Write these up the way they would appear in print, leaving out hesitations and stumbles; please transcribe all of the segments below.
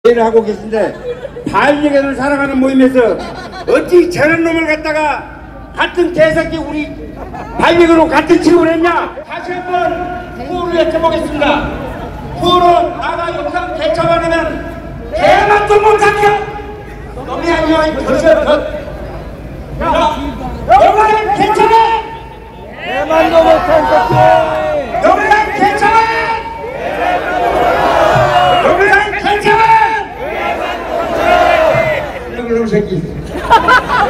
를 하고 계신데 반려견을 사랑하는 모임에서 어찌 저런 놈을 갖다가 같은 개새끼 우리 반려견으로 같은 취급을 했냐? 다시 한번 구호를 여쭤보겠습니다. 구호로 나가 영상 개처받으면 개만 좀 못하게 놈이 아니야 이 벌써 영상 개처해 개만도 못한 새끼 영상 개처해 이놈 새끼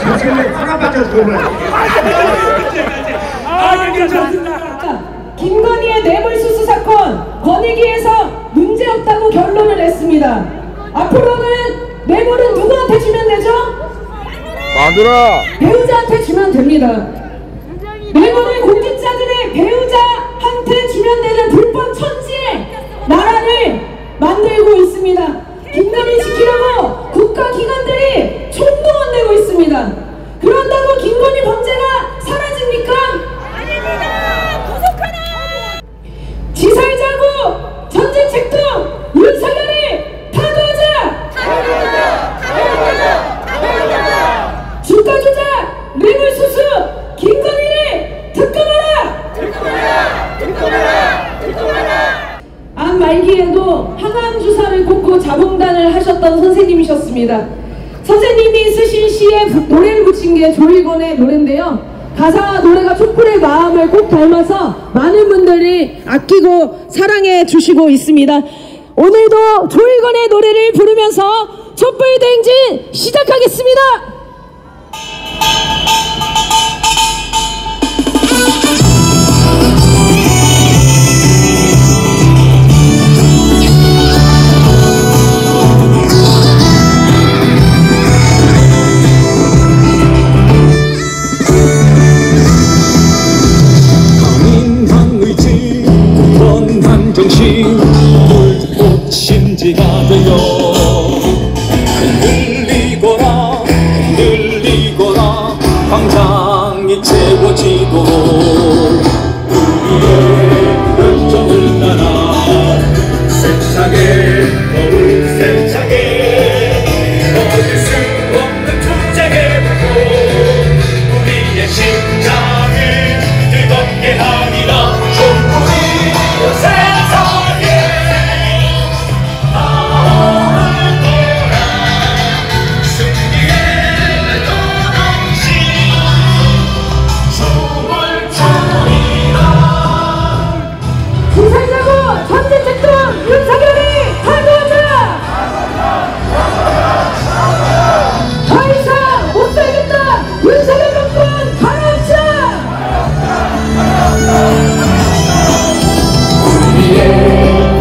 자식을 화가 빠져서 그러네. 괜찮습니다. 김건희의 뇌물수수 사건 권익위에서 문제없다고 결론을 냈습니다. 앞으로는 뇌물은 누구한테 주면 되죠? 마누라 배우자한테 주면 됩니다. 뇌물을 공직자들의 배우자한테 주면 되는 불법 천지의 나라를 만들고 있습니다. 김건희 지키려고 국가기관들이 총동원 되고 있습니다. 그런다고 김건희 범죄가 사라집니까? 아닙니다! 구속하라! 지살자고 전쟁책동 윤석열을 타도하자! 타도하자! 주가 조작, 뇌물수수, 김건희를 특검하라! 특검하라! 암 말기에도 항암 주사를 꽂고 자봉단을 하셨던 선생님이셨습니다. 선생님이 쓰신 시에 노래를 붙인 게 조일권의 노래인데요. 가사 노래가 촛불의 마음을 꼭 닮아서 많은 분들이 아끼고 사랑해 주시고 있습니다. 오늘도 조일권의 노래를 부르면서 촛불 대행진 시작하겠습니다. 정신 불꽃 심지가 되어 흔들리거라 광장이 채워지도록 우리의 열정을 따라 세차게 더욱 세차게 얻을 수 없는 투쟁해보고 우리의 심장을 뜨겁게 하리라 촛불이여 세상에 나오는 거라 승리의 도동시 춤을 추리라 지살자고 전쟁책동 윤석열이 타도하자! 더 이상 못 살겠다! 윤석열 정권 가라앉자! 우리의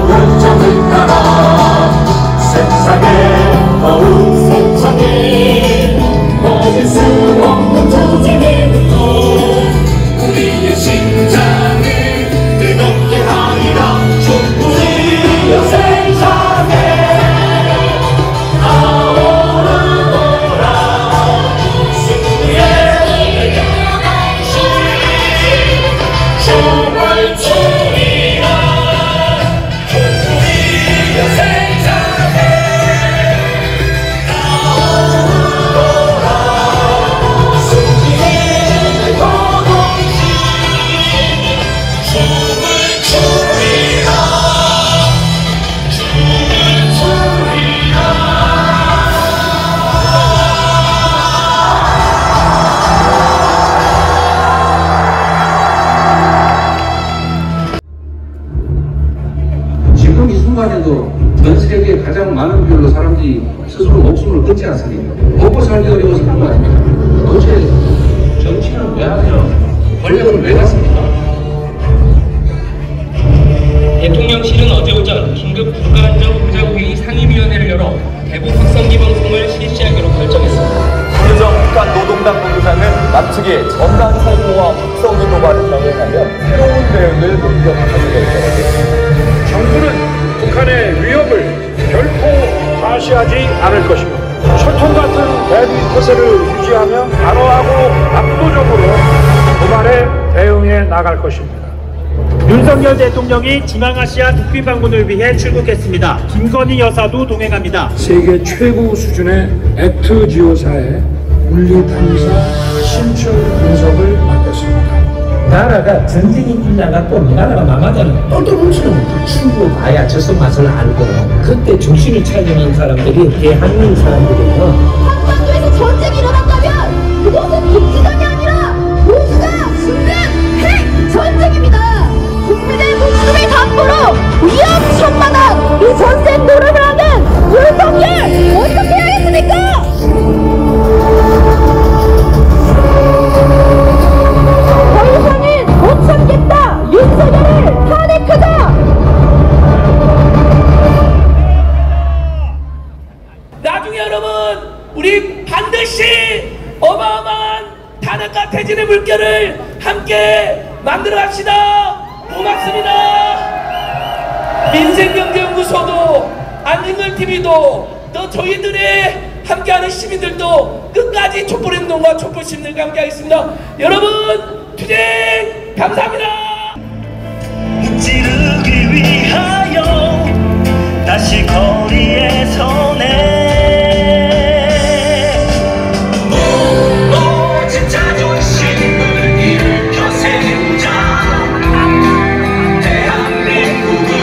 열정을 따라 세상에 더욱 세차게 얻을 수 없는 투쟁에부터 우리의 심장을 뜨겁게 하리라 촛불이여 세상에 나오는 거라 승리의 춤을 추리라 촛불이여 세상에 나오는 거라 승리의 도동시 춤을 추리라 춤을 추리라 지금 이 순간에도 전 세계에 가장 많은 비율로 사람들이 스스로 목숨을 끊지 않습니까? 먹고 살기 어려워서 그런 거 아닙니까? 도대체 정치는 왜 하냐? 권력은 왜 갖습니까? 대통령실은 어제 오전 긴급 국가안전 보좌회의 상임위원회를 열어 대북 확성기 방송을 실시하기로 결정했습니다. 김여정 북한노동당 본부장은 남측의 전단 살포와 확성기 도발을 병행하면 새로운 대응을 논의하기로 결정했습니다. 정부는 북한의 위협을 결코 과시하지 않을 것입니다. 철통 같은 대비 태세를 유지하며 단호하고 압도적으로 도발에 대응해 나갈 것입니다. 윤석열 대통령이 중앙아시아 국빈 방문을 위해 출국했습니다. 김건희 여사도 동행합니다. 세계 최고 수준의 액트 지오사의 물리탐사 신출 분석을 맡겼습니다. 나라가 전쟁이 일나가 또 나라가 망하자면 똘똘 뭉치는 거죠. 친구 봐야 저속 맛을 알고 그때 정신을 차리는 사람들이 대한민국 사람들이에요. 한반도에서 전쟁이 일어난다면 그것은 국지전이 아니라 우주가 죽는 핵 전쟁입니다. 국민의 목숨을 담보로 위험천만한 이 전쟁 노름을 하는 윤석열 어떻게 하겠습니까? 더 이상은 못 참겠다. 윤석열을 탄핵하자. 나중에 여러분 우리 반드시 어마어마한 탄핵과 퇴진의 물결을 함께 만들어 갑시다. 고맙습니다. 민생경제연구소도 안진걸TV도 또 저희들의 함께하는 시민들도 끝까지 촛불행동과 촛불시민들과 함께하겠습니다. 여러분 투쟁 감사합니다. 무찌르기 위하여 다시 거리에 서네. 모진 자존심을 일으켜 세우자. 대한민국은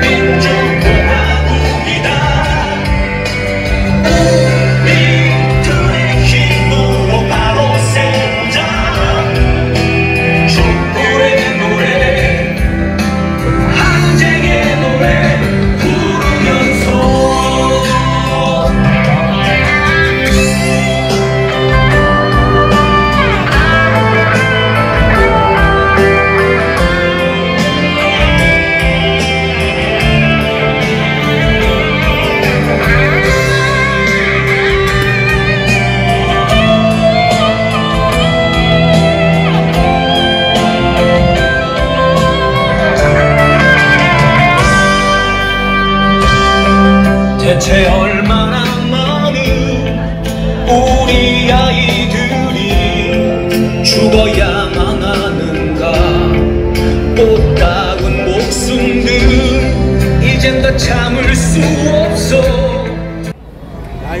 민주공화국이다. 우리 둘의 힘으로 바로 세우자. 촛불의 노래 항쟁의 노래 부르면서 대체 얼마나 많은 우리 아이들이 죽어야만 하는가. 꽃다운 목숨들 이젠 더 참을 수 없어.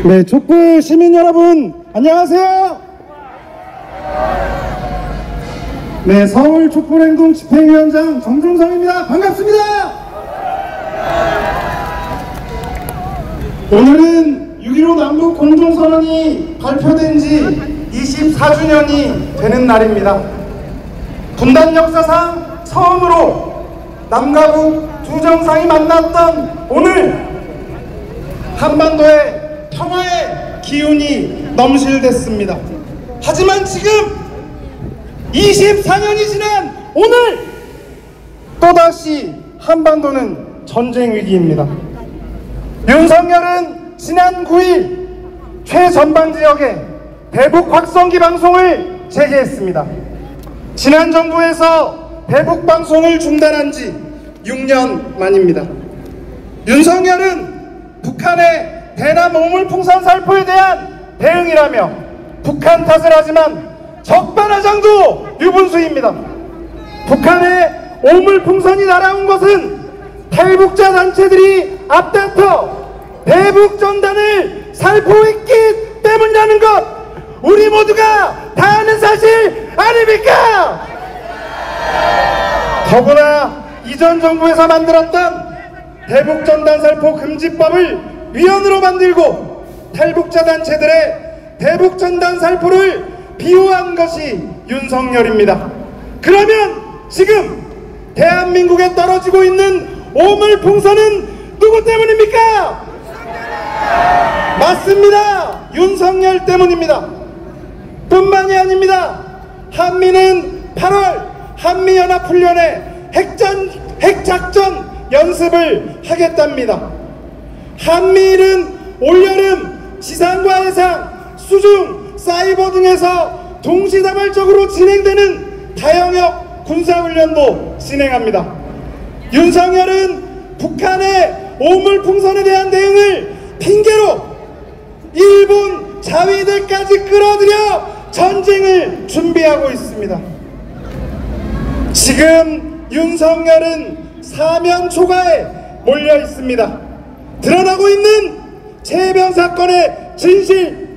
네, 촛불 시민 여러분 안녕하세요. 네, 서울 촛불행동 집행위원장 정종성입니다. 반갑습니다. 오늘은 6.15 남북 공동선언이 발표된 지 24주년이 되는 날입니다. 분단 역사상 처음으로 남과 북 두 정상이 만났던 오늘, 한반도에 평화의 기운이 넘실댔습니다. 하지만 지금 24년이 지난 오늘 또다시 한반도는 전쟁 위기입니다. 윤석열은 지난 9일 최전방 지역에 대북 확성기 방송을 재개했습니다. 지난 정부에서 대북 방송을 중단한 지 6년 만입니다. 윤석열은 북한의 대남 오물풍선 살포에 대한 대응이라며 북한 탓을 하지만 적반하장도 유분수입니다. 북한의 오물풍선이 날아온 것은 탈북자 단체들이 앞다퉈 대북전단을 살포했기 때문이라는 것, 우리 모두가 다 아는 사실 아닙니까? 더구나 이전 정부에서 만들었던 대북전단 살포 금지법을 위헌으로 만들고 탈북자 단체들의 대북전단 살포를 비호한 것이 윤석열입니다. 그러면 지금 대한민국에 떨어지고 있는 오물풍선은 누구 때문입니까? 맞습니다. 윤석열 때문입니다. 뿐만이 아닙니다. 한미는 8월 한미연합훈련에 핵작전 연습을 하겠답니다. 한미일은 올여름 지상과 해상, 수중, 사이버 등에서 동시다발적으로 진행되는 다영역 군사훈련도 진행합니다. 윤석열은 북한의 오물풍선에 대한 대응을 핑계로 일본 자위대까지 끌어들여 전쟁을 준비하고 있습니다. 지금 윤석열은 사면 초과에 몰려 있습니다. 드러나고 있는 최혜병 사건의 진실,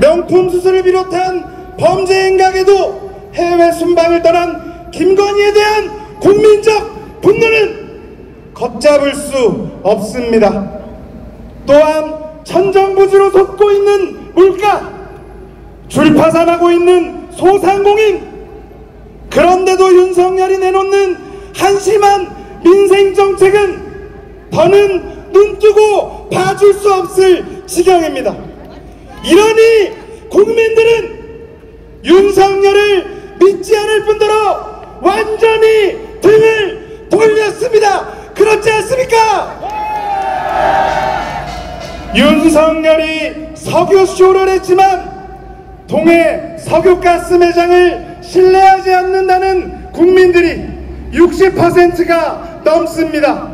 명품 수수를 비롯한 범죄 행각에도 해외 순방을 떠난 김건희에 대한 국민적 분노는 걷잡을 수 없습니다. 또한 천정부지로 솟고 있는 물가, 줄파산하고 있는 소상공인, 그런데도 윤석열이 내놓는 한심한 민생정책은 더는 눈뜨고 봐줄 수 없을 지경입니다. 이러니 국민들은 윤석열을 믿지 않을 뿐더러 완전히 등을 돌렸습니다. 그렇지 않습니까? 윤석열이 석유쇼를 했지만 동해 석유가스 매장을 신뢰하지 않는다는 국민들이 60%가 넘습니다.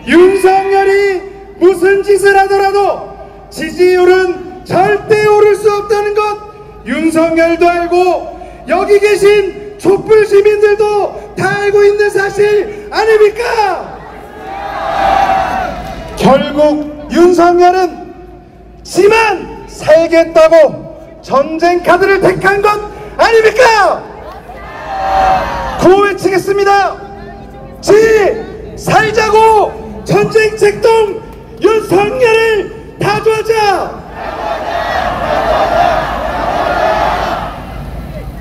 윤석열이 무슨 짓을 하더라도 지지율은 절대 오를 수 없다는 것 윤석열도 알고 여기 계신 촛불 시민들도 다 알고 있는 사실 아닙니까? 결국 윤석열은 지만 살겠다고 전쟁 카드를 택한 것 아닙니까? 구호 외치겠습니다. 지 살자고 전쟁 책동 윤석열을 다도하자.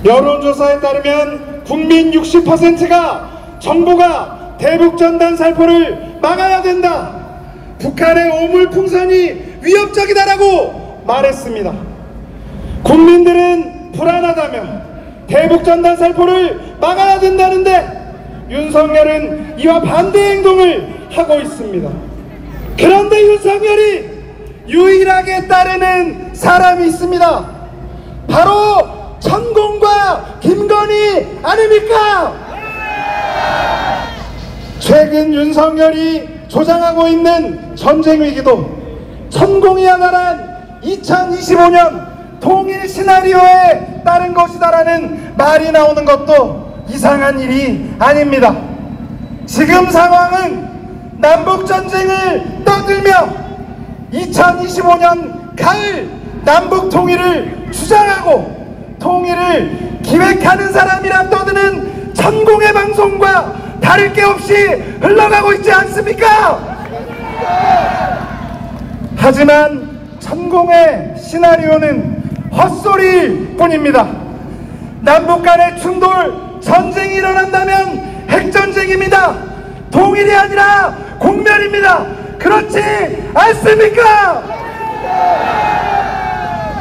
여론조사에 따르면 국민 60%가 정부가 대북전단 살포를 막아야 된다, 북한의 오물풍선이 위협적이다라고 말했습니다. 국민들은 불안하다며 대북전단 살포를 막아야 된다는데 윤석열은 이와 반대 행동을 하고 있습니다. 그런데 윤석열이 유일하게 따르는 사람이 있습니다. 바로 천공과 김건희 아닙니까? 최근 윤석열이 조장하고 있는 전쟁 위기도 천공이 야말한 2025년 통일 시나리오에 따른 것이다라는 말이 나오는 것도 이상한 일이 아닙니다. 지금 상황은 남북전쟁을 떠들며 2025년 가을 남북 통일을 주장하고 통일을 기획하는 사람이라 떠드는 천공의 방송과 다를 게 없이 흘러가고 있지 않습니까? 하지만 천공의 시나리오는 헛소리일 뿐입니다. 남북 간의 충돌, 전쟁이 일어난다면 핵전쟁입니다. 통일이 아니라 공멸입니다. 그렇지 않습니까?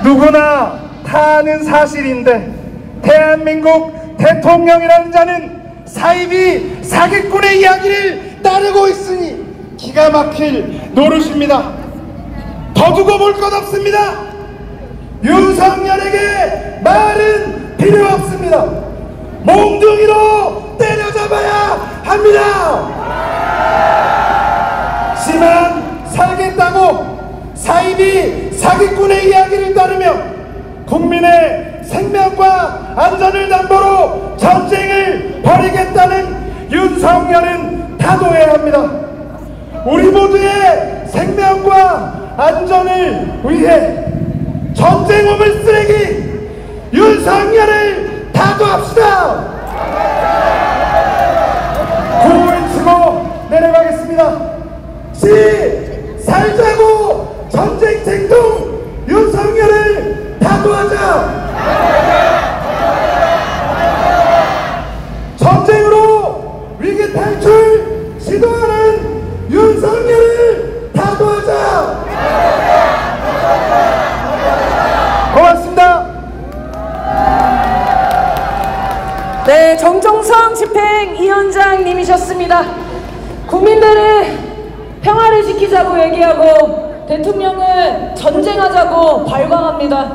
누구나 다 아는 사실인데 대한민국 대통령이라는 자는 사이비 사기꾼의 이야기를 따르고 있으니 기가 막힐 노릇입니다. 더 두고 볼 것 없습니다. 윤석열에게 말은 필요 없습니다. 몽둥이로 때려잡아야 합니다. 지만 살겠다고 사이비 사기꾼의 이야기를 따르며 국민의 생명과 안전을 담보로 전쟁을 벌이겠다는 윤석열은 다도해야 합니다. 우리 모두의 생명과 안전을 위해 전쟁 오물 쓰레기 윤석열을 다도합시다. 구호를 치고 내려가겠습니다. 시 살자고 전쟁 책동 윤석열을 다도하자. 전쟁으로 위기 탈출 시도하는 윤석열을 다도하자. 고맙습니다. 네, 정종성 집행위원장님이셨습니다. 국민들은 평화를 지키자고 얘기하고 대통령은 전쟁하자고 발광합니다.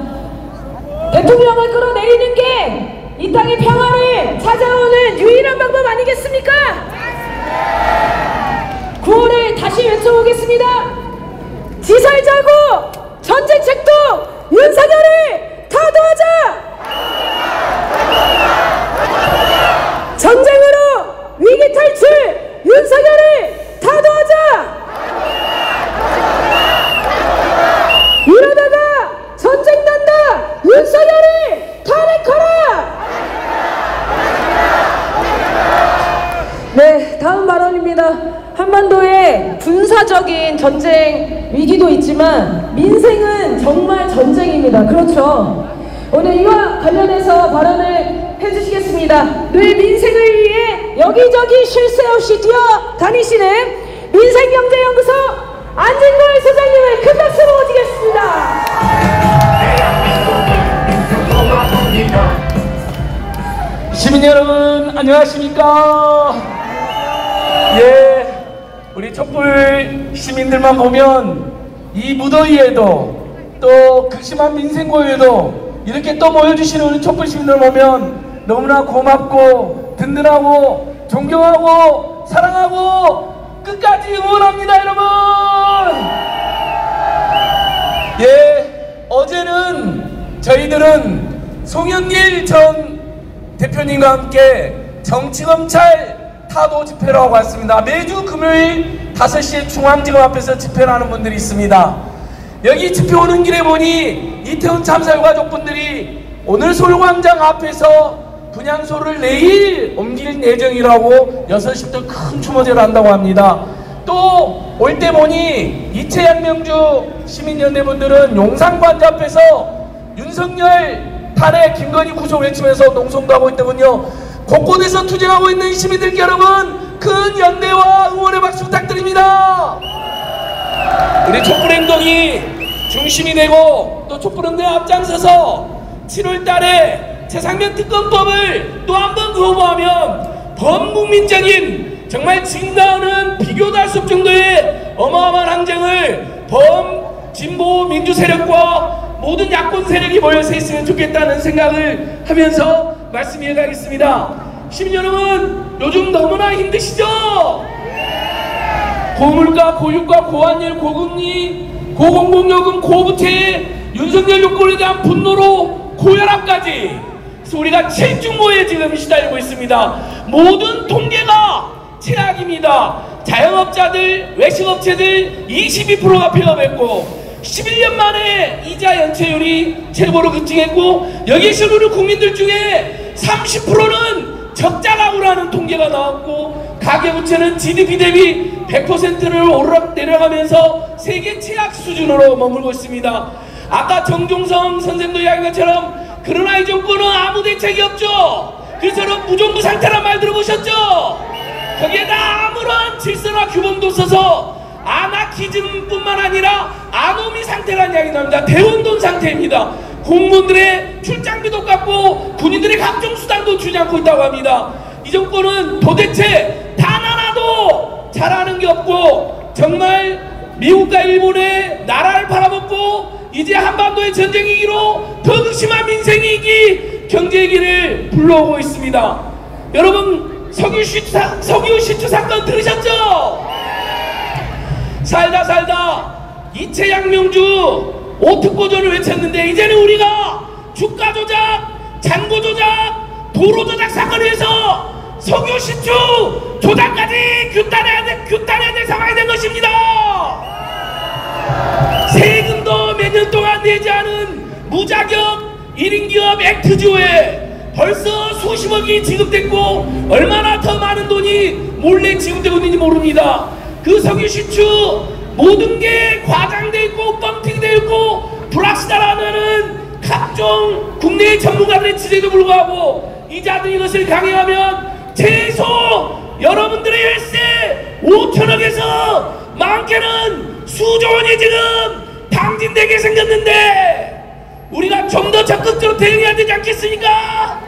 대통령을 끌어내리는 게 이 땅의 평화를 찾아오는 유일한 방법 아니겠습니까? 구호를 다시 외쳐보겠습니다. 지살자고 전쟁 책동 윤석열을 타도하자. 군사적인 전쟁 위기도 있지만 민생은 정말 전쟁입니다. 그렇죠? 오늘 이와 관련해서 발언을 해주시겠습니다. 늘 민생을 위해 여기저기 쉴 새 없이 뛰어다니시는 민생경제연구소 안진걸 소장님을 큰 박수로 모시겠습니다. 시민 여러분 안녕하십니까? 예, 우리 촛불 시민들만 보면 이 무더위에도 또 극심한 민생고에도 이렇게 또 모여주시는 우리 촛불 시민들 보면 너무나 고맙고 든든하고 존경하고 사랑하고 끝까지 응원합니다 여러분. 예, 어제는 저희들은 송영길 전 대표님과 함께 정치검찰 타도 집회를 하고 왔습니다. 매주 금요일 5시에 중앙지검 앞에서 집회를 하는 분들이 있습니다. 여기 집회 오는 길에 보니 이태원 참사 유가족분들이 오늘 서울광장 앞에서 분향소를 내일 옮길 예정이라고 6시부터 큰 추모제를 한다고 합니다. 또 올 때 보니 이채양 명주 시민연대분들은 용산관제 앞에서 윤석열 탄핵 김건희 구속 외치면서 농성도 하고 있더군요. 곳곳에서 투쟁하고 있는 시민들께 여러분 큰 연대와 응원의 박수 부탁드립니다. 우리 촛불행동이 중심이 되고 또 촛불행동에 앞장서서 7월달에 최상면 특검법을 또 한 번 거부하면 범국민적인 정말 진다는 비교도 할 수 없을 정도의 어마어마한 항쟁을 범진보 민주 세력과 모든 야권 세력이 모여서 있으면 좋겠다는 생각을 하면서 말씀 이어가겠습니다. 시민 여러분 요즘 너무나 힘드시죠? 고물가, 고유가, 고환율, 고금리, 고공공요금, 고부채, 윤석열 요건에 대한 분노로 고혈압까지 그래서 우리가 칠중모에 지금 시달리고 있습니다. 모든 통계가 최악입니다. 자영업자들, 외식업체들 22%가 폐업했고 11년 만에 이자 연체율이 최고로 급증했고 여기에 우리 국민들 중에 30%는 적자 가구라는 통계가 나왔고 가계부채는 GDP 대비 100%를 오르락 내려가면서 세계 최악 수준으로 머물고 있습니다. 아까 정종성 선생도 이야기한 것처럼 그러나 이 정권은 아무 대책이 없죠. 그래서 여러분 무정부 상태란 말 들어보셨죠? 거기에다 아무런 질서나 규범도 없어서 아나키즘뿐만 아니라 아노미 상태라는 이야기 나옵니다. 대혼돈 상태입니다. 공무원들의 출장비도 깎고 군인들의 각종 수당도 주지 않고 있다고 합니다. 이 정권은 도대체 단 하나도 잘하는 게 없고 정말 미국과 일본의 나라를 팔아먹고 이제 한반도의 전쟁 위기로 더 극심한 민생 위기, 경제 위기를 불러오고 있습니다. 여러분 석유 시추 사건 들으셨죠? 살다 이채양 명주 오특고전을 외쳤는데 이제는 우리가 주가 조작, 잔고 조작, 도로 조작 사건에서 석유 시추 조작까지 규탄해야 될 상황이 된 것입니다. 세금도 몇 년 동안 내지 않은 무자격 1인 기업 액트지오에 벌써 수십억이 지급됐고 얼마나 더 많은 돈이 몰래 지급되고 있는지 모릅니다. 그 석유 시추 모든 게 과장되어 있고 뻥튀기되어 있고 불확실하다는 각종 국내의 전문가들의 지적에도 불구하고 이자들이 이것을 강행하면 최소 여러분들의 열세 5천억에서 많게는 수조 원이 지금 당진되게 생겼는데 우리가 좀 더 적극적으로 대응해야 되지 않겠습니까?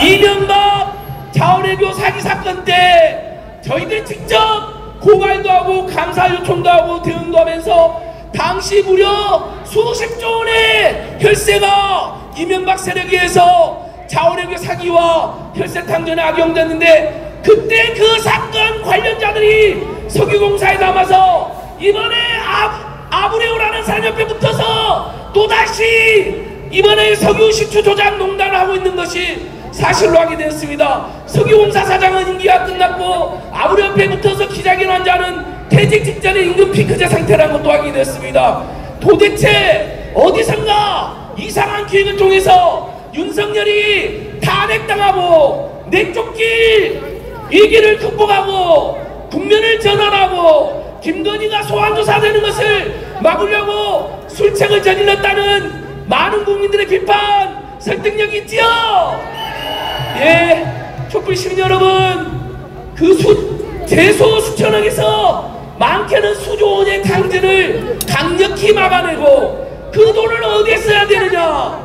이명박 자원외교 사기 사건 때 저희들이 직접 고발도 하고 감사 요청도 하고 대응도 하면서 당시 무려 수십조 원의 혈세가 이명박 세력에 의해서 자원외교 사기와 혈세탕전에 악용됐는데 그때 그 사건 관련자들이 석유공사에 남아서 이번에 아브레오라는 사람 옆에 붙어서 또다시 이번에 석유 시추 조작 농단을 하고 있는 것이 사실로 하게 되었습니다. 석유공사 사장은 임기가 끝났고 아브레오 옆에 붙어서 기자회견한 자는 퇴직 직전에 임금 피크제 상태라는 것도 하게 되었습니다. 도대체 어디선가 이상한 기획을 통해서 윤석열이 탄핵당하고 내쫓길 위기를 극복하고 국면을 전환하고 김건희가 소환조사 되는 것을 막으려고 술책을 저질렀다는 많은 국민들의 비판 설득력이 있지요. 예, 촛불 시민 여러분, 그 제소 수천억에서 많게는 수조 원의 강제를 강력히 막아내고 그 돈을 어디에 써야 되느냐?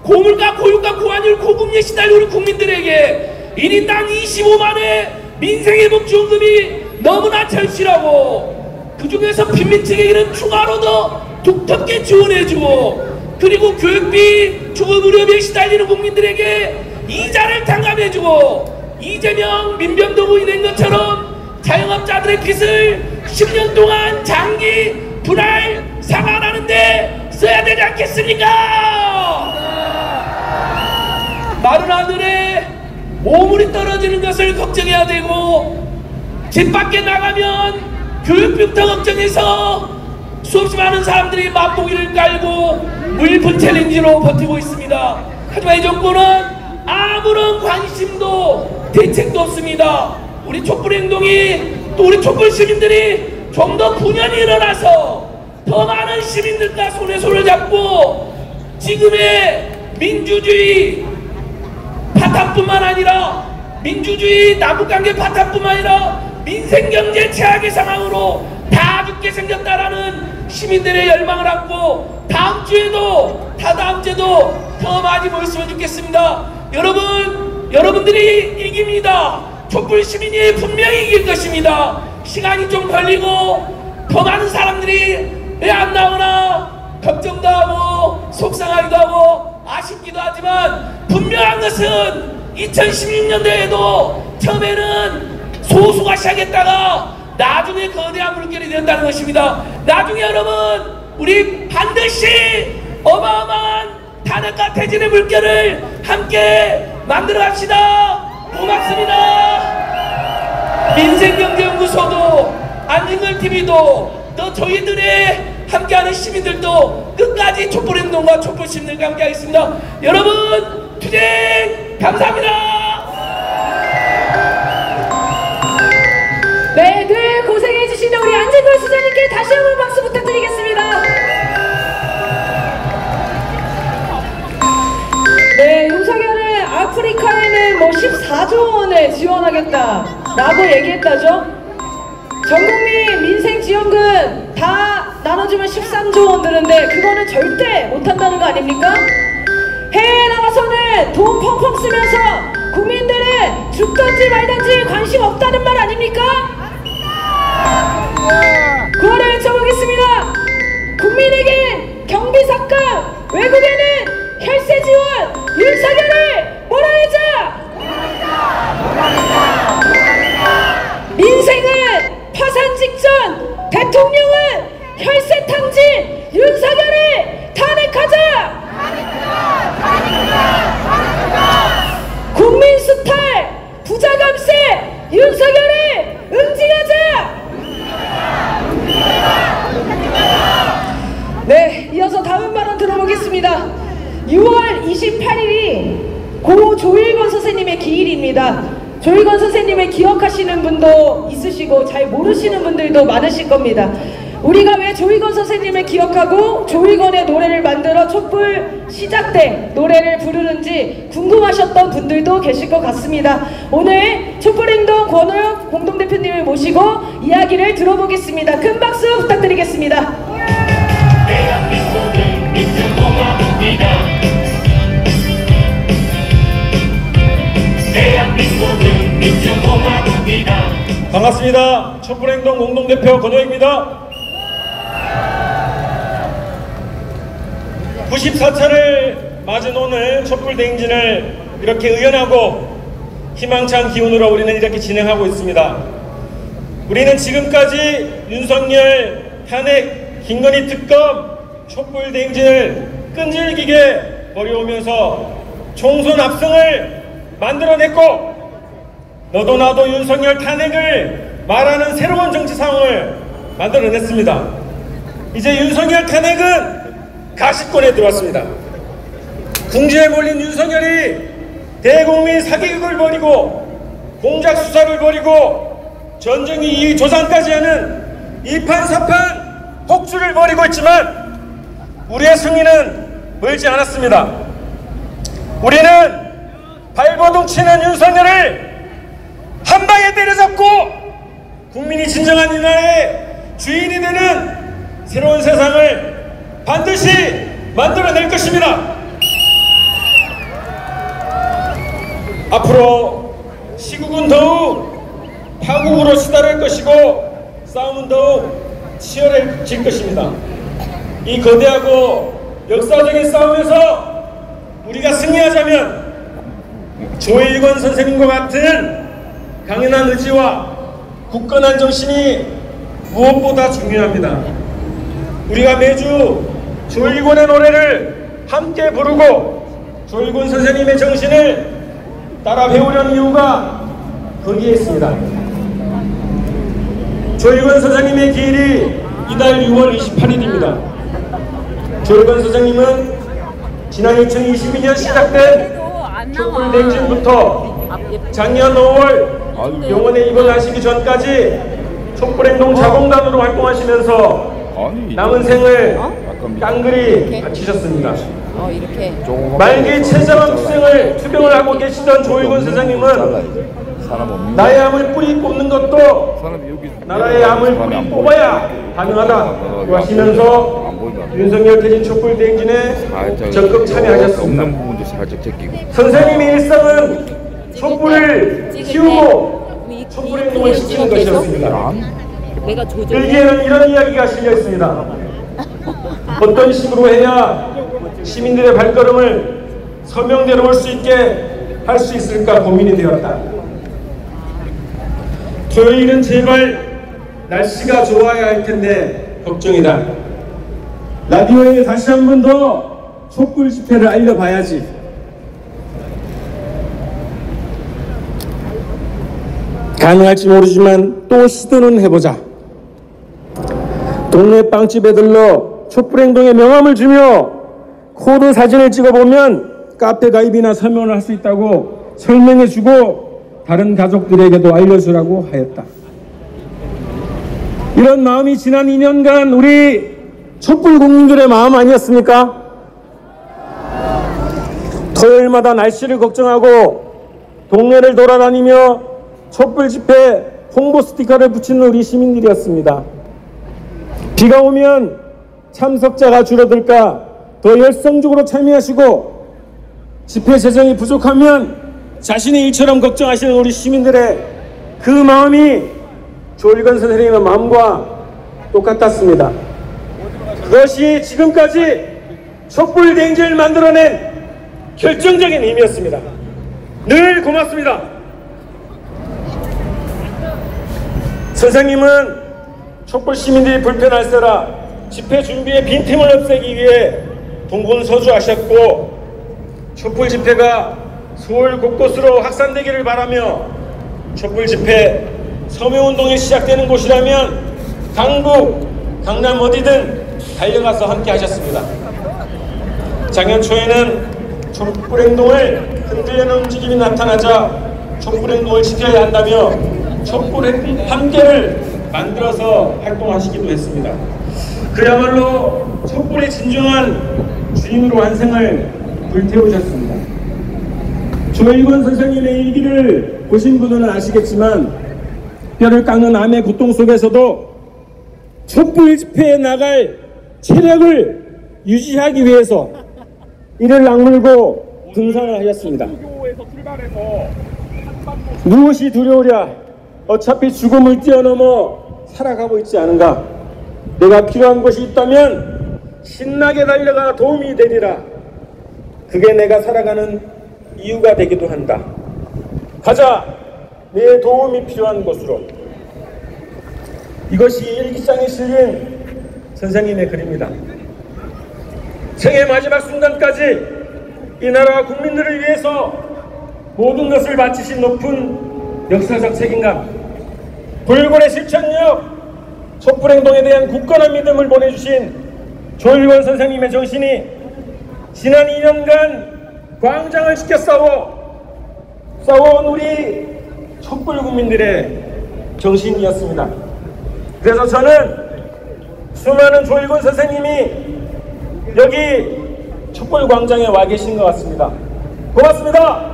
고물가, 고유가, 고환율, 고금리에 시달린 우리 국민들에게 1인당 25만의 민생회복지원금이 너무나 절실하고 그 중에서 빈민층에게는 추가로 더 두텁게 지원해주고 그리고 교육비, 주거의료비에 시달리는 국민들에게 이자를 탕감해주고 이재명, 민병도 의원이 된 것처럼 자영업자들의 빚을 10년 동안 장기 분할 상환하는데 써야 되지 않겠습니까? 마른 하늘에 오물이 떨어지는 것을 걱정해야 되고 집 밖에 나가면 교육비부터 걱정해서 수없이 많은 사람들이 맛보기를 깔고 물분 챌린지로 버티고 있습니다. 하지만 이 정부는 아무런 관심도 대책도 없습니다. 우리 촛불행동이 또 우리 촛불 시민들이 좀 더 분연히 일어나서 더 많은 시민들과 손에 손을 잡고 지금의 민주주의 파탄뿐만 아니라 민주주의 남북관계 파탄뿐만 아니라 민생경제 최악의 상황으로 다 죽게 생겼다라는 시민들의 열망을 안고 다음 주에도 다다음 주에도 더 많이 모였으면 좋겠습니다. 여러분들이 이깁니다. 촛불 시민이 분명히 이길 것입니다. 시간이 좀 걸리고 더 많은 사람들이 왜 안 나오나 걱정도 하고 속상하기도 하고 아쉽기도 하지만 분명한 것은 2016년도에도 처음에는 소수가 시작했다가 나중에 거대한 물결이 된다는 것입니다. 나중에 여러분 우리 반드시 어마어마한 탄핵과 퇴진의 물결을 함께 만들어 갑시다. 고맙습니다. 민생경제연구소도 안진걸TV도 또 저희들의 함께하는 시민들도 끝까지 촛불행동과 촛불시민들과 함께하겠습니다. 여러분 투쟁 감사합니다. 네, 늘 고생해주시는 우리 안진걸 수장님께 다시 한번 박수 부탁드리겠습니다. 네, 윤석열은 아프리카에는 뭐 14조 원을 지원하겠다라고 얘기했다죠. 전국민 민생지원금 다 나눠주면 13조 원 드는데 그거는 절대 못한다는 거 아닙니까? 해외에 나가서는 돈 펑펑 쓰면서 국민들은 죽든지 말든지 관심 없다는 말 아닙니까? 구호를 외쳐보겠습니다. 국민에겐 경비삭감, 외국에는 혈세지원, 윤석열을 몰아내자! 민생은 파산 직전, 대통령은 혈세 탕진, 윤석열을 탄핵하자! 국민 수탈, 부자 감세, 윤석열을 응징하자! 네, 이어서 다음 발언 들어보겠습니다. 6월 28일이 고 조일권 선생님의 기일입니다. 조일권 선생님을 기억하시는 분도 있으시고 잘 모르시는 분들도 많으실 겁니다. 우리가 왜 조일권 선생님을 기억하고 조일권의 노래를 만들어 촛불 시작 때 노래를 부르는지 궁금하셨던 분들도 계실 것 같습니다. 오늘 촛불행동 권호영 공동대표님을 모시고 이야기를 들어보겠습니다. 큰 박수 부탁드리겠습니다. 대한민국은 민주공화국이다. 대한민국은 민주공화국이다. 반갑습니다. 촛불행동 공동대표 권호영입니다. 94차를 맞은 오늘 촛불대행진을 이렇게 의연하고 희망찬 기운으로 우리는 이렇게 진행하고 있습니다. 우리는 지금까지 윤석열 탄핵, 김건희 특검, 촛불대행진을 끈질기게 벌여오면서 총선 압승을 만들어냈고 너도 나도 윤석열 탄핵을 말하는 새로운 정치 상황을 만들어냈습니다. 이제 윤석열 탄핵은 가시권에 들어왔습니다. 궁지에 몰린 윤석열이 대국민 사기극을 벌이고 공작 수사를 벌이고 전쟁 이익 조장까지 하는 이판사판 폭주를 벌이고 있지만 우리의 승리는 멀지 않았습니다. 우리는 발버둥 치는 윤석열을 한 방에 때려잡고 국민이 진정한 이 나라의 주인이 되는 새로운 세상을 반드시 만들어낼 것입니다. 앞으로 시국은 더욱 파국으로 치달을 것이고 싸움은 더욱 치열해질 것입니다. 이 거대하고 역사적인 싸움에서 우리가 승리하자면 조일권 선생님과 같은 강인한 의지와 굳건한 정신이 무엇보다 중요합니다. 우리가 매주 조일권의 노래를 함께 부르고 조일권 선생님의 정신을 따라 배우려는 이유가 거기에 있습니다. 조일권 선생님의 기일이 이달 6월 28일입니다. 조일권 선생님은 지난 2022년 시작된 촛불행진부터 작년 5월 병원에 입원하시기 전까지 촛불행동 자공단으로 활동하시면서 남은 생을 깡그리 바치셨습니다. 말기 췌장암 투병을 하고 계시던 조일권 선생님은 나의 암을 뿌리 뽑는 것도 나라의 암을 뿌리 뽑아야 가능하다고 하시면서 윤석열 퇴진 촛불 대행진에 적극 참여하셨습니다. 선생님의 일상은 촛불을 키우고 촛불행동을 지키는 것이었습니다. 일기에는 이런 이야기가 실려 있습니다. 어떤 식으로 해야 시민들의 발걸음을 서명대로 올 수 있게 할 수 있을까 고민이 되었다. 토요일은 제발 날씨가 좋아야 할 텐데 걱정이다. 라디오에 다시 한 번 더 촛불 집회를 알려봐야지. 가능할지 모르지만 또 시도는 해보자. 동네 빵집에 들러 촛불행동에 명함을 주며 코드 사진을 찍어보면 카페 가입이나 서명을 할 수 있다고 설명해주고 다른 가족들에게도 알려주라고 하였다. 이런 마음이 지난 2년간 우리 촛불 국민들의 마음 아니었습니까? 토요일마다 날씨를 걱정하고 동네를 돌아다니며 촛불 집회 홍보 스티커를 붙이는 우리 시민들이었습니다. 비가 오면 참석자가 줄어들까 더 열성적으로 참여하시고 집회 재정이 부족하면 자신의 일처럼 걱정하시는 우리 시민들의 그 마음이 조일권 선생님의 마음과 똑같았습니다. 그것이 지금까지 촛불 대행진을 만들어낸 결정적인 힘이었습니다. 늘 고맙습니다. 선생님은 촛불 시민들이 불편할세라 집회 준비에 빈틈을 없애기 위해 동분서주하셨고 촛불 집회가 서울 곳곳으로 확산되기를 바라며 촛불 집회 서명운동이 시작되는 곳이라면 강북, 강남 어디든 달려가서 함께 하셨습니다. 작년 초에는 촛불행동을 흔들려는 움직임이 나타나자 촛불행동을 지켜야 한다며 촛불 함께를 만들어서 활동하시기도 했습니다. 그야말로 촛불의 진정한 주인으로 환생을 불태우셨습니다. 조일권 선생님의 일기를 보신 분들은 아시겠지만 뼈를 깎는 암의 고통 속에서도 촛불 집회에 나갈 체력을 유지하기 위해서 이를 악물고 등산을 하셨습니다. 무엇이 두려우랴? 어차피 죽음을 뛰어넘어 살아가고 있지 않은가? 내가 필요한 것이 있다면 신나게 달려가 도움이 되리라. 그게 내가 살아가는 이유가 되기도 한다. 가자, 내 도움이 필요한 곳으로. 이것이 일기장에 실린 선생님의 글입니다. 생의 마지막 순간까지 이 나라와 국민들을 위해서 모든 것을 바치신 높은 역사적 책임감, 불굴의 실천력, 촛불행동에 대한 굳건한 믿음을 보내주신 조일권 선생님의 정신이 지난 2년간 광장을 지켜 싸워온 우리 촛불 국민들의 정신이었습니다. 그래서 저는 수많은 조일권 선생님이 여기 촛불광장에 와 계신 것 같습니다. 고맙습니다.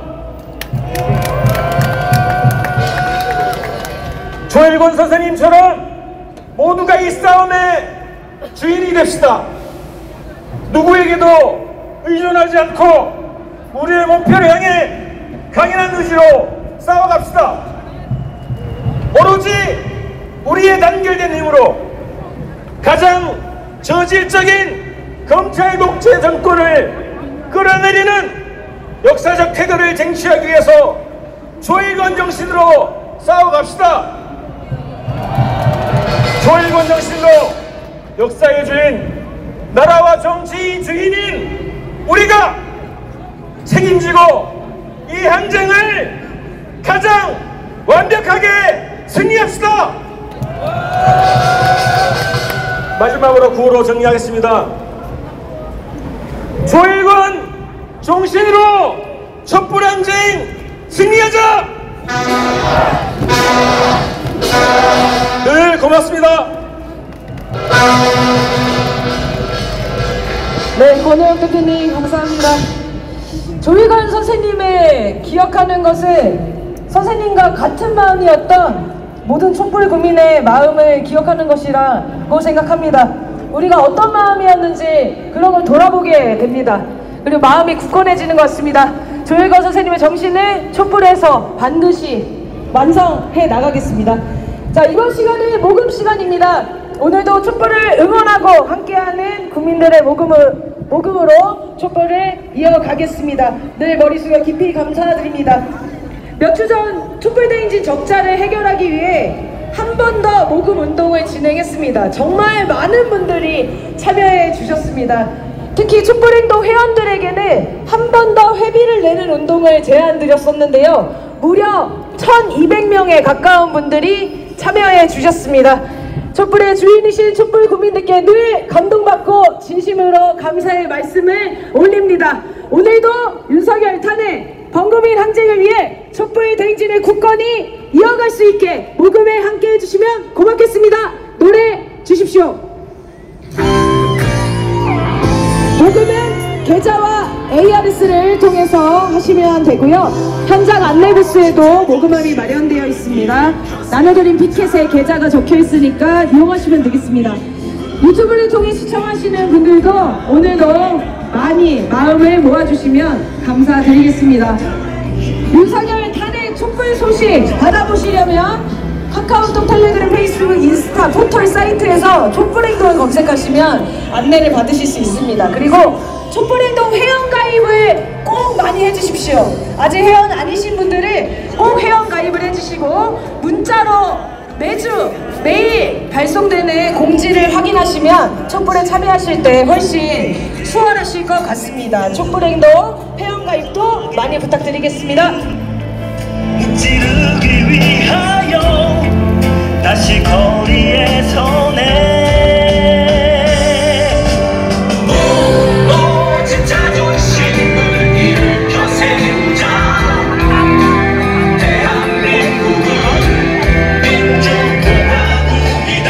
조일권 선생님처럼 모두가 이 싸움의 주인이 됩시다. 누구에게도 의존하지 않고 우리의 목표를 향해 강인한 의지로 싸워갑시다. 오로지 우리의 단결된 힘으로 가장 저질적인 검찰 독재 정권을 끌어내리는 역사적 태도를 쟁취하기 위해서 조일권 정신으로 싸워갑시다. 조일권 정신으로 역사의 주인, 나라와 정치의 주인인 우리가 책임지고 이 항쟁을 가장 완벽하게 승리합시다. 마지막으로 구호로 정리하겠습니다. 조일권 정신으로 촛불항쟁 승리하자. 늘 고맙습니다. 네, 권혜영 대표님 감사합니다. 조일권 선생님의 기억하는 것은 선생님과 같은 마음이었던 모든 촛불 국민의 마음을 기억하는 것이라고 생각합니다. 우리가 어떤 마음이었는지 그런 걸 돌아보게 됩니다. 그리고 마음이 굳건해지는 것 같습니다. 조일권 선생님의 정신을 촛불에서 반드시 완성해 나가겠습니다. 자, 이번 시간은 모금 시간입니다. 오늘도 촛불을 응원하고 함께하는 국민들의 모금으로 촛불을 이어가겠습니다. 늘 머리 숙여 깊이 감사드립니다. 몇 주 전 촛불대행진 적자를 해결하기 위해 한 번 더 모금 운동을 진행했습니다. 정말 많은 분들이 참여해 주셨습니다. 특히 촛불행동 회원들에게는 한 번 더 회비를 내는 운동을 제안드렸었는데요. 무려 1200명에 가까운 분들이 참여해 주셨습니다. 촛불의 주인이신 촛불 국민들께 늘 감동받고 진심으로 감사의 말씀을 올립니다. 오늘도 윤석열 탄핵, 범국민 항쟁을 위해 촛불 대행진을 굳건히 이어갈 수 있게 모금에 함께 해주시면 고맙겠습니다. 노래 주십시오. 모금은 계좌와 ARS를 통해서 하시면 되고요. 현장 안내 부스에도 모금함이 마련되어 있습니다. 나눠드린 피켓에 계좌가 적혀 있으니까 이용하시면 되겠습니다. 유튜브를 통해 시청하시는 분들도 오늘도 많이 마음을 모아주시면 감사드리겠습니다. 윤석열 탄핵 촛불 소식 받아보시려면 카카오톡, 텔레그램, 페이스북, 인스타, 포털 사이트에서 촛불행동을 검색하시면 안내를 받으실 수 있습니다. 그리고 촛불행동 회원가입을 꼭 많이 해주십시오. 아직 회원 아니신 분들은 꼭 회원가입을 해주시고 문자로 매일 발송되는 공지를 확인하시면 촛불에 참여하실 때 훨씬 수월하실 것 같습니다. 촛불행동 회원가입도 많이 부탁드리겠습니다. 무찌르기 위하여 다시 거리에 서네. 오직 자존심을 일으켜 세우자. 대한민국은 민주공화국이다.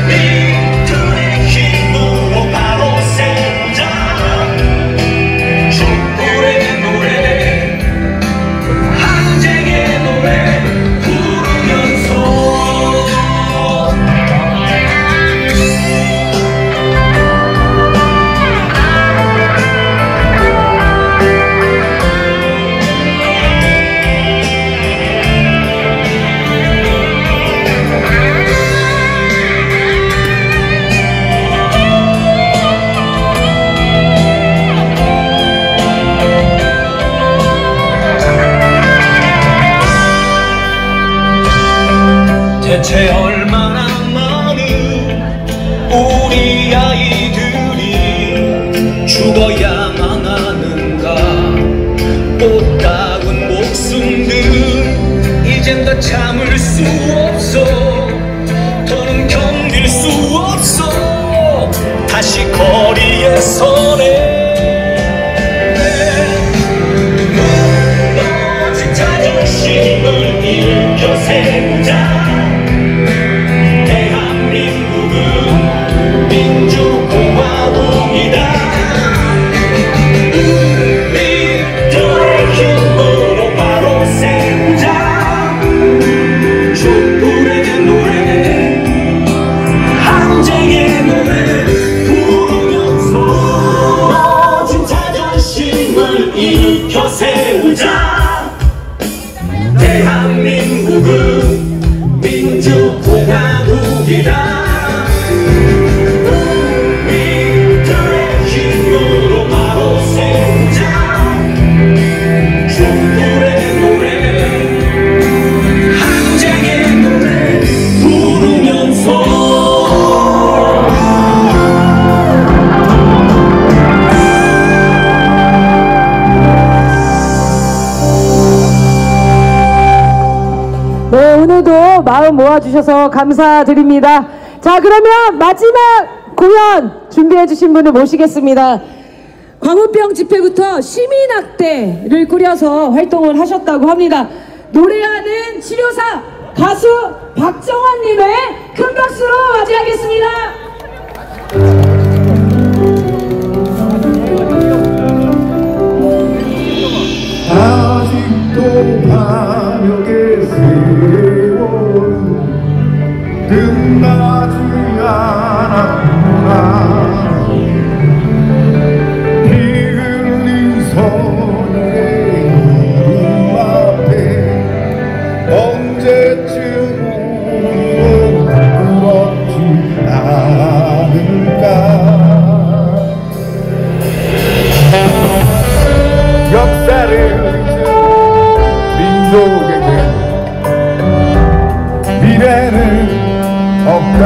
우리 둘의 힘으로 바로 세우자. 촛불의 노래, 항쟁의 노래 부르면서 대체 얼마나 많은 우리 아이들이 죽어야만 하는가. 꽃다운 목숨들 이젠 더 참을 수 없어. 더는 견딜 수 없어. 다시 거리에 서네. 무너진 자존심을 일으켜 세우자. 마음 모아주셔서 감사드립니다. 자, 그러면 마지막 공연 준비해 주신 분을 모시겠습니다. 광우병 집회부터 시민학대를 꾸려서 활동을 하셨다고 합니다. 노래하는 치료사 가수 박정환님의 큰 박수로 맞이하겠습니다. 아직도 감옥의 세월은 끝나지 않았구나. 피 흘린 선의 이름 앞에 언제쯤 우리는 부럽지 않을까. 역사를 민족에게 미래는 없다.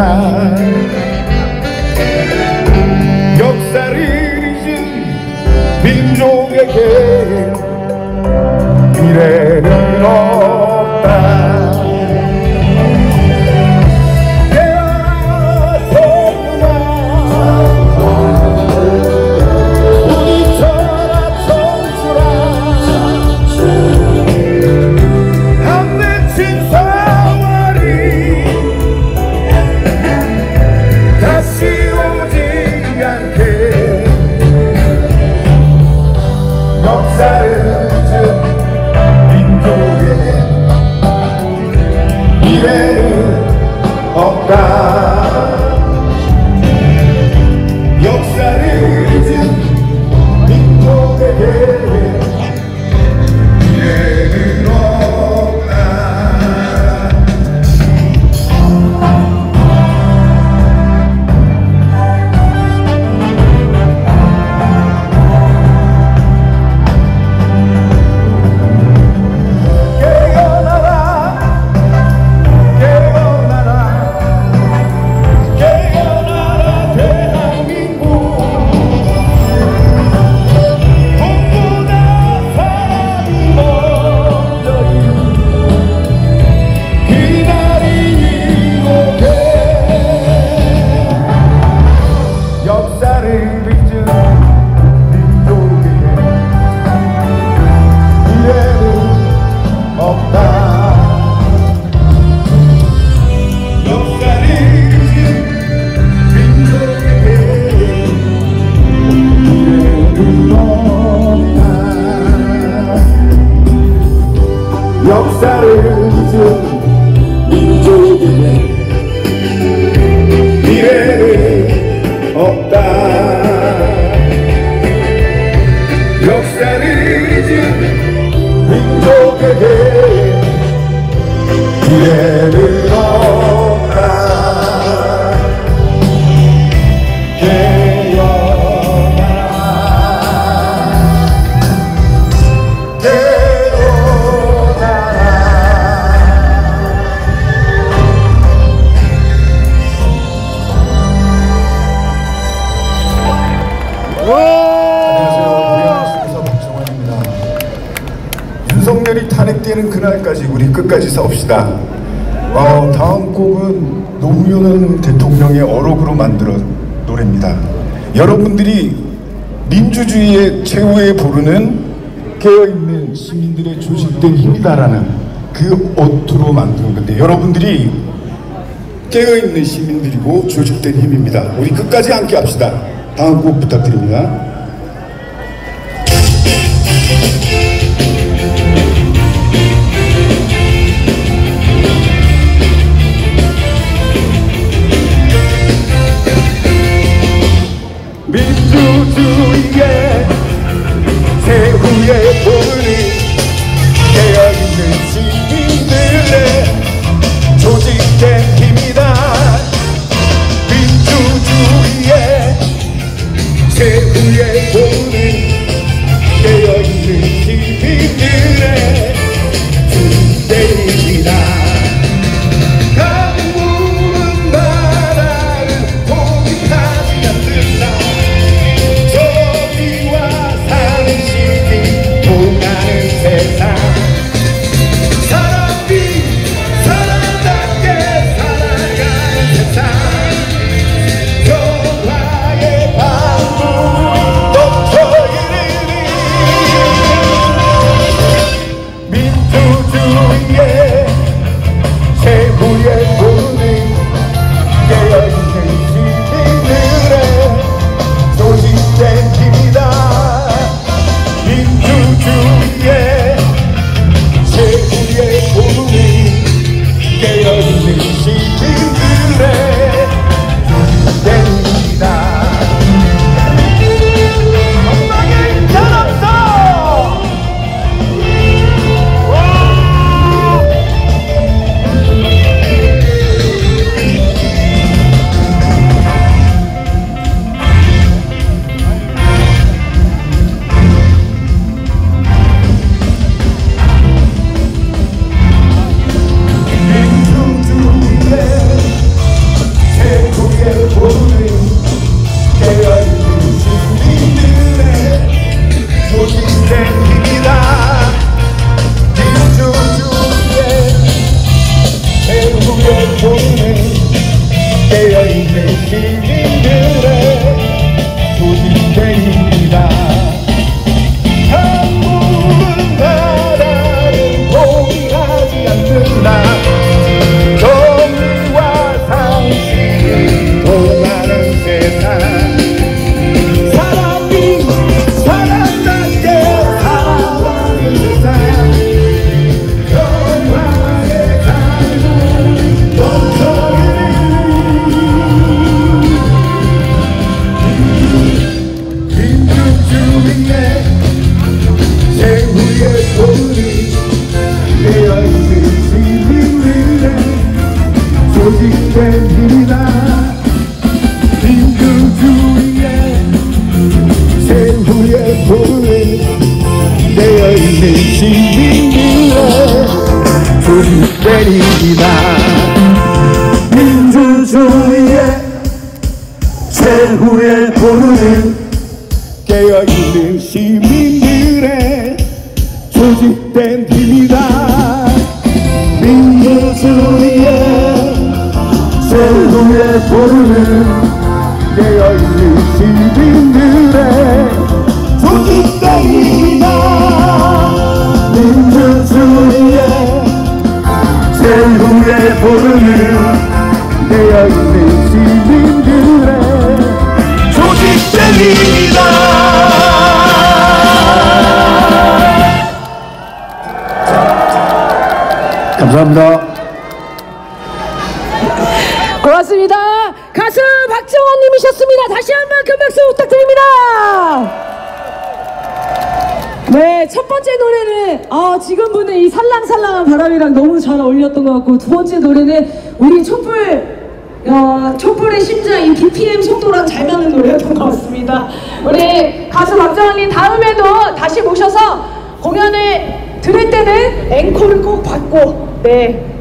역사를 잊은 민족에게 미래는 없다. 윤석열이 탄핵되는 그날까지 우리 끝까지 싸웁시다. 다음 곡은 노무현 대통령의 어록으로 만들어 노래입니다. 여러분들이 민주주의의 최후에 부르는 깨어있는 시민들의 조직된 힘이다라는 그 어투로 만든 건데, 여러분들이 깨어있는 시민들이고 조직된 힘입니다. 우리 끝까지 함께 합시다. 다음 곡 부탁드립니다. 민주주의의 최후의 보루는 깨어있는 시민들의 조직된 힘이다. 민주주의의 최후의 보루는 깨어있는 힘 깨어있는 시민들의 조직대입니다. 한국은 나라를 포기하지 않는다. 정의와 상식을 통하는 세상, 사람이 사람답게 살아가는 세상, 평화의 삶을 민주주의의 최후의 도리 깨어있는 시민들의 조직된 힘이다. 민주주의의 최후의 도리 깨어있는 시민들의 조직된 힘이다. 민주주의의 최후의 도리는 깨어있는 시민들의 조직된 힘이다. 민주주의의 최후의 도리는 깨어있는 시민들의 조직된 힘이다. 민주주의의 최후의 도리는 깨어있는 시민들의 조직된 힘이다. 감사합니다. 고맙습니다. 가수 박정원님이셨습니다. 다시 한번 큰 박수 부탁드립니다. 네, 첫 번째 노래는 지금 부는 이 살랑살랑한 바람이랑 너무 잘 어울렸던 것 같고, 두 번째 노래는 우리 촛불의 심장인 BPM 속도랑 잘 맞는 노래였던 것 같습니다. 우리 가수 박정원님 다음에도 다시 모셔서 공연을 들을 때는 앵콜을 꼭 받고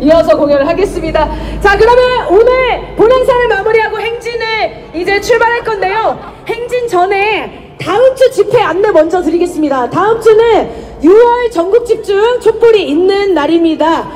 이어서 공연을 하겠습니다. 자, 그러면 오늘 본행사를 마무리하고 행진을 이제 출발할 건데요. 행진 전에 다음 주 집회 안내 먼저 드리겠습니다. 다음 주는 6월 전국 집중 촛불이 있는 날입니다.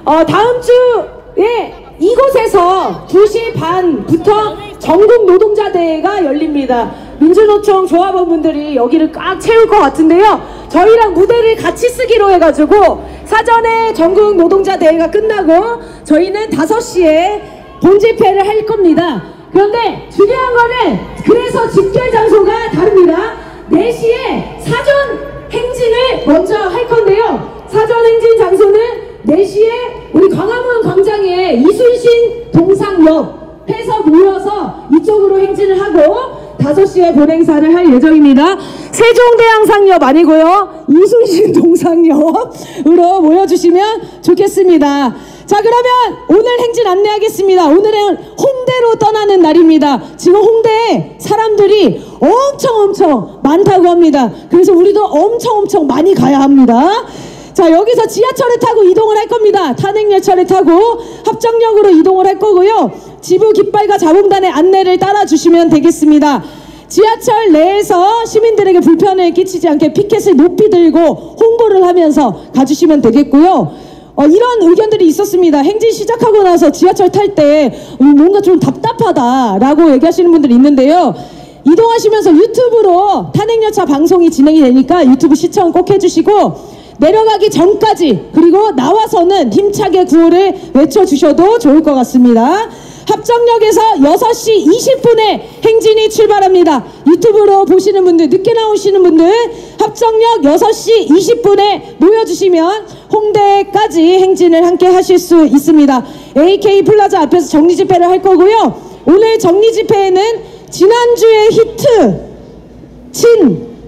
다음 주에 이곳에서 2시 반부터 전국 노동자 대회가 열립니다. 민주노총 조합원분들이 여기를 꽉 채울 것 같은데요. 저희랑 무대를 같이 쓰기로 해가지고 사전에 전국 노동자 대회가 끝나고 저희는 5시에 본집회를 할 겁니다. 그런데 중요한 거는 그래서 집결 장소가 다릅니다. 4시에 사전 행진을 먼저 할 건데요. 사전 행진 장소는 4시에 우리 광화문 광장에 이순신 동상역에서 모여서 이쪽으로 행진을 하고 5시에 본행사를 할 예정입니다. 세종대왕상역 아니고요, 이순신 동상역으로 모여주시면 좋겠습니다. 자, 그러면 오늘 행진 안내하겠습니다. 오늘은 홍대로 떠나는 날입니다. 지금 홍대에 사람들이 엄청 많다고 합니다. 그래서 우리도 엄청 많이 가야 합니다. 자, 여기서 지하철을 타고 이동을 할 겁니다. 탄핵열차를 타고 합정역으로 이동을 할 거고요. 지부 깃발과 자봉단의 안내를 따라주시면 되겠습니다. 지하철 내에서 시민들에게 불편을 끼치지 않게 피켓을 높이 들고 홍보를 하면서 가주시면 되겠고요. 이런 의견들이 있었습니다. 행진 시작하고 나서 지하철 탈 때 뭔가 좀 답답하다라고 얘기하시는 분들이 있는데요. 이동하시면서 유튜브로 탄핵열차 방송이 진행이 되니까 유튜브 시청 꼭 해주시고, 내려가기 전까지 그리고 나와서는 힘차게 구호를 외쳐주셔도 좋을 것 같습니다. 합정역에서 6시 20분에 행진이 출발합니다. 유튜브로 보시는 분들, 늦게 나오시는 분들 합정역 6시 20분에 모여주시면 홍대까지 행진을 함께 하실 수 있습니다. AK 플라자 앞에서 정리집회를 할 거고요. 오늘 정리집회에는 지난주의 히트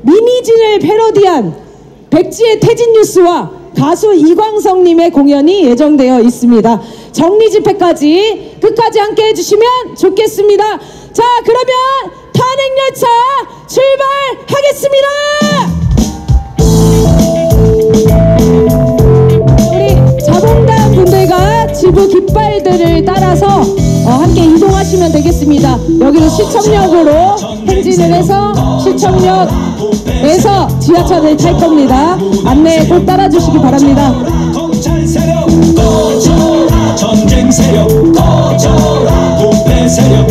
미니진을 패러디한 백지의 태진뉴스와 가수 이광석님의 공연이 예정되어 있습니다. 정리집회까지 끝까지 함께 해주시면 좋겠습니다. 자, 그러면 탄핵열차 출발하겠습니다. 우리 자봉단 분들과 지부 깃발들을 따라서 함께 이동하시면 되겠습니다. 여기는 시청역으로 행진을 해서 시청역에서 지하철을 탈 겁니다. 안내 꼭 따라주시기 바랍니다. 검찰 세력 꺼져라, 전쟁 세력 꺼져라, 부패 세력